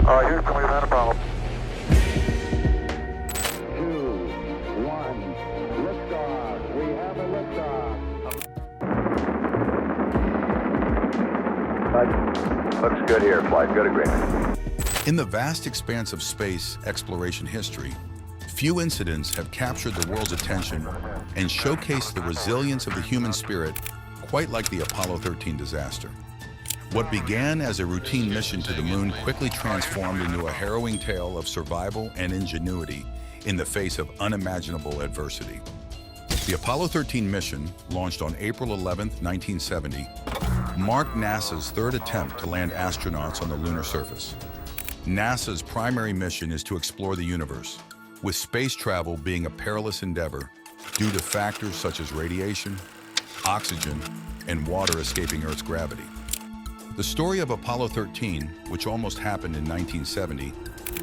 Houston, we've had a problem. 2, 1, liftoff. We have a liftoff. Looks good here, flight. Good agreement. In the vast expanse of space exploration history, few incidents have captured the world's attention and showcased the resilience of the human spirit quite like the Apollo 13 disaster. What began as a routine mission to the moon quickly transformed into a harrowing tale of survival and ingenuity in the face of unimaginable adversity. The Apollo 13 mission, launched on April 11, 1970, marked NASA's third attempt to land astronauts on the lunar surface. NASA's primary mission is to explore the universe, with space travel being a perilous endeavor due to factors such as radiation, oxygen, and water escaping Earth's gravity. The story of Apollo 13, which almost happened in 1970,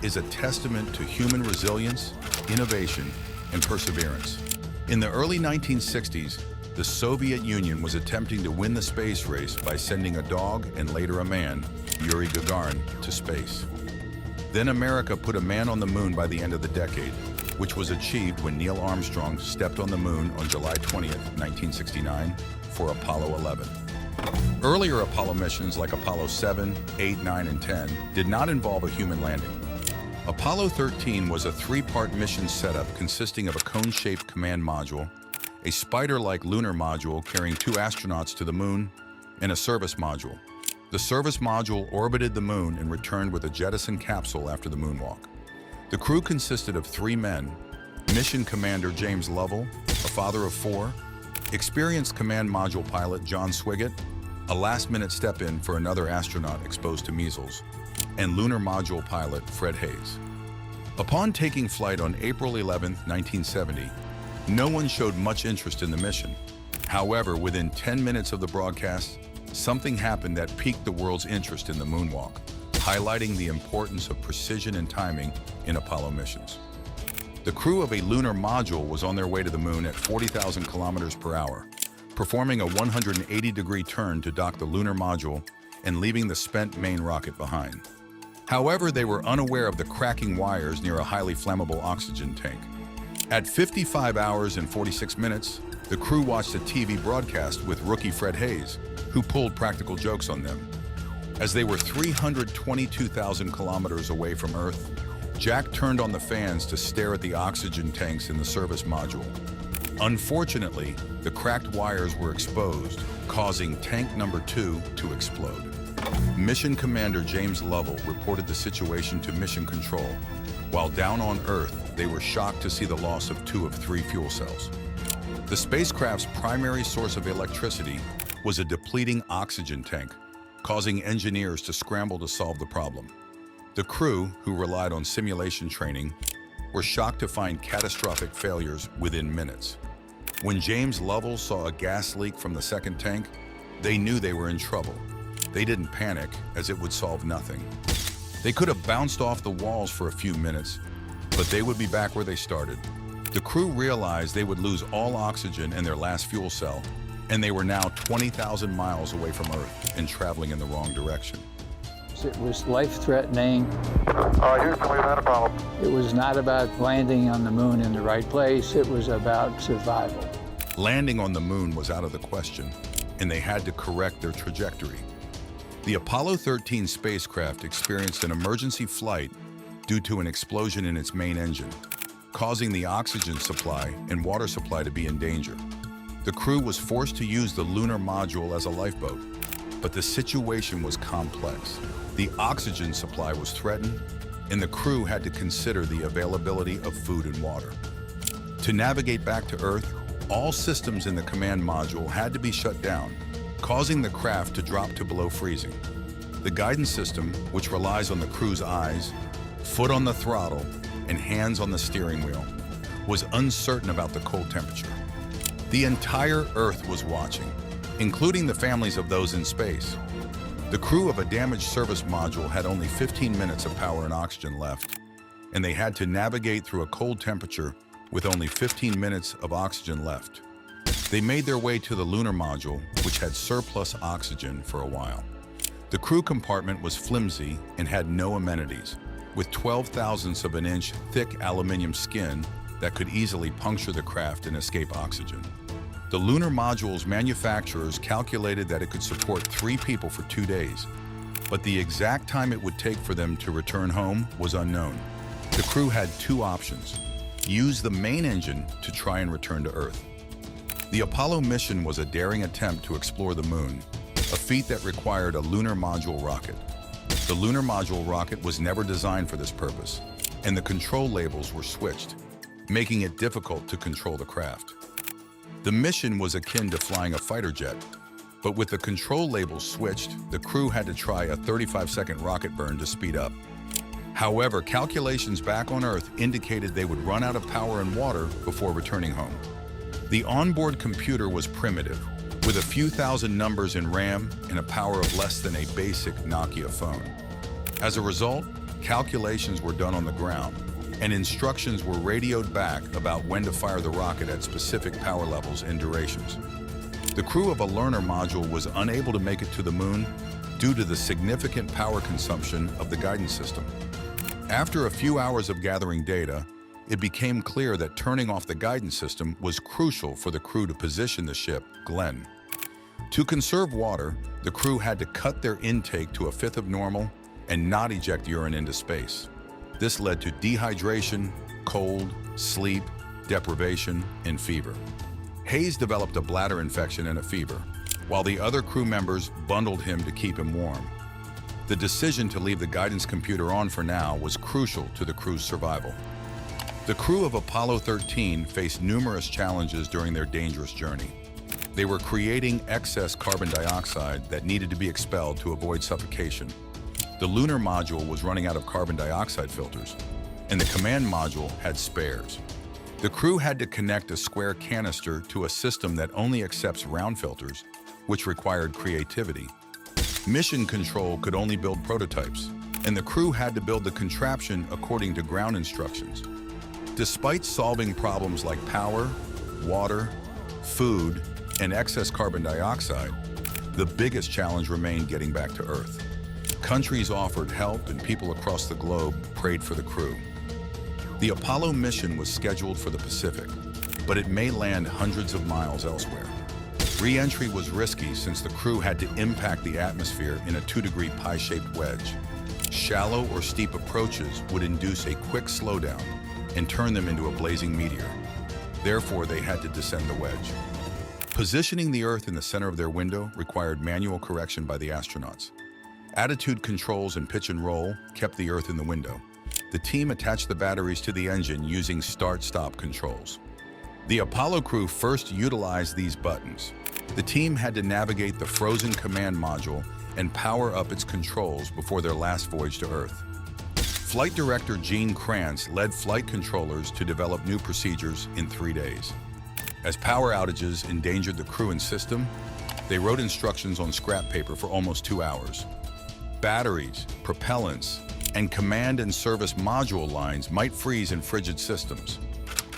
is a testament to human resilience, innovation, and perseverance. In the early 1960s, the Soviet Union was attempting to win the space race by sending a dog and later a man, Yuri Gagarin, to space. Then America put a man on the moon by the end of the decade, which was achieved when Neil Armstrong stepped on the moon on July 20th, 1969, for Apollo 11. Earlier Apollo missions like Apollo 7, 8, 9, and 10 did not involve a human landing. Apollo 13 was a three-part mission setup consisting of a cone-shaped command module, a spider-like lunar module carrying 2 astronauts to the moon, and a service module. The service module orbited the moon and returned with a jettison capsule after the moonwalk. The crew consisted of 3 men: Mission Commander James Lovell, a father of 4, experienced command module pilot John Swigert, a last-minute step-in for another astronaut exposed to measles, and lunar module pilot Fred Hayes. Upon taking flight on April 11, 1970, no one showed much interest in the mission. However, within 10 minutes of the broadcast, something happened that piqued the world's interest in the moonwalk, highlighting the importance of precision and timing in Apollo missions. The crew of a lunar module was on their way to the moon at 40,000 kilometers per hour, performing a 180-degree turn to dock the lunar module and leaving the spent main rocket behind. However, they were unaware of the cracking wires near a highly flammable oxygen tank. At 55 hours and 46 minutes, the crew watched a TV broadcast with rookie Fred Hayes, who pulled practical jokes on them. As they were 322,000 kilometers away from Earth, Jack turned on the fans to stare at the oxygen tanks in the service module. Unfortunately, the cracked wires were exposed, causing tank number 2 to explode. Mission Commander James Lovell reported the situation to Mission Control. While down on Earth, they were shocked to see the loss of 2 of 3 fuel cells. The spacecraft's primary source of electricity was a depleting oxygen tank, causing engineers to scramble to solve the problem. The crew, who relied on simulation training, were shocked to find catastrophic failures within minutes. When James Lovell saw a gas leak from the second tank, they knew they were in trouble. They didn't panic, as it would solve nothing. They could have bounced off the walls for a few minutes, but they would be back where they started. The crew realized they would lose all oxygen in their last fuel cell, and they were now 20,000 miles away from Earth and traveling in the wrong direction. It was life-threatening. Houston, we've had a problem. It was not about landing on the moon in the right place. It was about survival. Landing on the moon was out of the question, and they had to correct their trajectory. The Apollo 13 spacecraft experienced an emergency flight due to an explosion in its main engine, causing the oxygen supply and water supply to be in danger. The crew was forced to use the lunar module as a lifeboat, but the situation was complex. The oxygen supply was threatened, and the crew had to consider the availability of food and water. To navigate back to Earth, all systems in the command module had to be shut down, causing the craft to drop to below freezing. The guidance system, which relies on the crew's eyes, foot on the throttle, and hands on the steering wheel, was uncertain about the cold temperature. The entire Earth was watching, including the families of those in space. The crew of a damaged service module had only 15 minutes of power and oxygen left, and they had to navigate through a cold temperature with only 15 minutes of oxygen left. They made their way to the lunar module, which had surplus oxygen for a while. The crew compartment was flimsy and had no amenities, with 12 thousandths of an inch thick aluminum skin that could easily puncture the craft and escape oxygen. The lunar module's manufacturers calculated that it could support 3 people for 2 days, but the exact time it would take for them to return home was unknown. The crew had 2 options: use the main engine to try and return to Earth. The Apollo mission was a daring attempt to explore the moon, a feat that required a lunar module rocket. The lunar module rocket was never designed for this purpose, and the control labels were switched, making it difficult to control the craft. The mission was akin to flying a fighter jet, but with the control labels switched, the crew had to try a 35-second rocket burn to speed up. However, calculations back on Earth indicated they would run out of power and water before returning home. The onboard computer was primitive, with a few thousand numbers in RAM and a power of less than a basic Nokia phone. As a result, calculations were done on the ground, and instructions were radioed back about when to fire the rocket at specific power levels and durations. The crew of a lunar module was unable to make it to the moon due to the significant power consumption of the guidance system. After a few hours of gathering data, it became clear that turning off the guidance system was crucial for the crew to position the ship, Glenn. To conserve water, the crew had to cut their intake to 1/5 of normal and not eject urine into space. This led to dehydration, cold, sleep, deprivation, and fever. Hayes developed a bladder infection and a fever, while the other crew members bundled him to keep him warm. The decision to leave the guidance computer on for now was crucial to the crew's survival. The crew of Apollo 13 faced numerous challenges during their dangerous journey. They were creating excess carbon dioxide that needed to be expelled to avoid suffocation. The lunar module was running out of carbon dioxide filters, and the command module had spares. The crew had to connect a square canister to a system that only accepts round filters, which required creativity. Mission Control could only build prototypes, and the crew had to build the contraption according to ground instructions. Despite solving problems like power, water, food, and excess carbon dioxide, the biggest challenge remained getting back to Earth. Countries offered help, and people across the globe prayed for the crew. The Apollo mission was scheduled for the Pacific, but it may land hundreds of miles elsewhere. Re-entry was risky since the crew had to impact the atmosphere in a 2-degree pie-shaped wedge. Shallow or steep approaches would induce a quick slowdown and turn them into a blazing meteor. Therefore, they had to descend the wedge. Positioning the Earth in the center of their window required manual correction by the astronauts. Attitude controls and pitch and roll kept the Earth in the window. The team attached the batteries to the engine using start-stop controls. The Apollo crew first utilized these buttons. The team had to navigate the frozen command module and power up its controls before their last voyage to Earth. Flight Director Gene Kranz led flight controllers to develop new procedures in 3 days. As power outages endangered the crew and system, they wrote instructions on scrap paper for almost 2 hours. Batteries, propellants, and command and service module lines might freeze in frigid systems.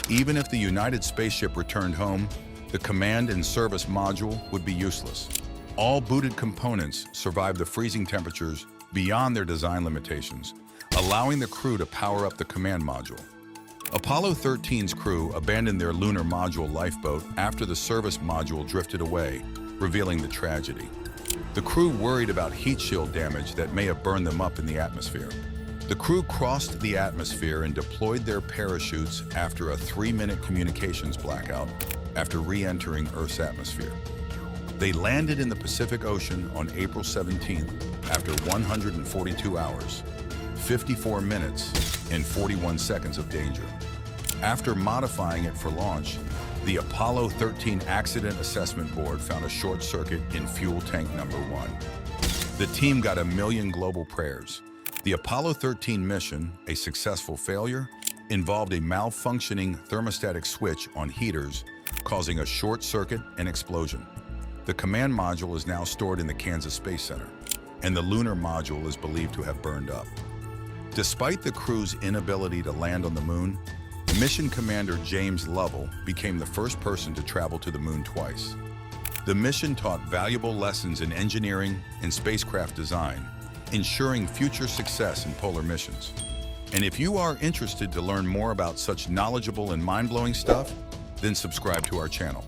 Even if the United spaceship returned home, the command and service module would be useless. All booted components survived the freezing temperatures beyond their design limitations, allowing the crew to power up the command module. Apollo 13's crew abandoned their lunar module lifeboat after the service module drifted away, revealing the tragedy. The crew worried about heat shield damage that may have burned them up in the atmosphere. The crew crossed the atmosphere and deployed their parachutes after a 3-minute communications blackout after re-entering Earth's atmosphere. They landed in the Pacific Ocean on April 17th after 142 hours, 54 minutes, and 41 seconds of danger. After modifying it for launch, the Apollo 13 Accident Assessment Board found a short circuit in fuel tank number 1. The team got 1 million global prayers. The Apollo 13 mission, a successful failure, involved a malfunctioning thermostatic switch on heaters, causing a short circuit and explosion. The command module is now stored in the Kansas Space Center, and the lunar module is believed to have burned up. Despite the crew's inability to land on the moon, Mission Commander James Lovell became the first person to travel to the moon twice. The mission taught valuable lessons in engineering and spacecraft design, ensuring future success in polar missions. And if you are interested to learn more about such knowledgeable and mind-blowing stuff, then subscribe to our channel.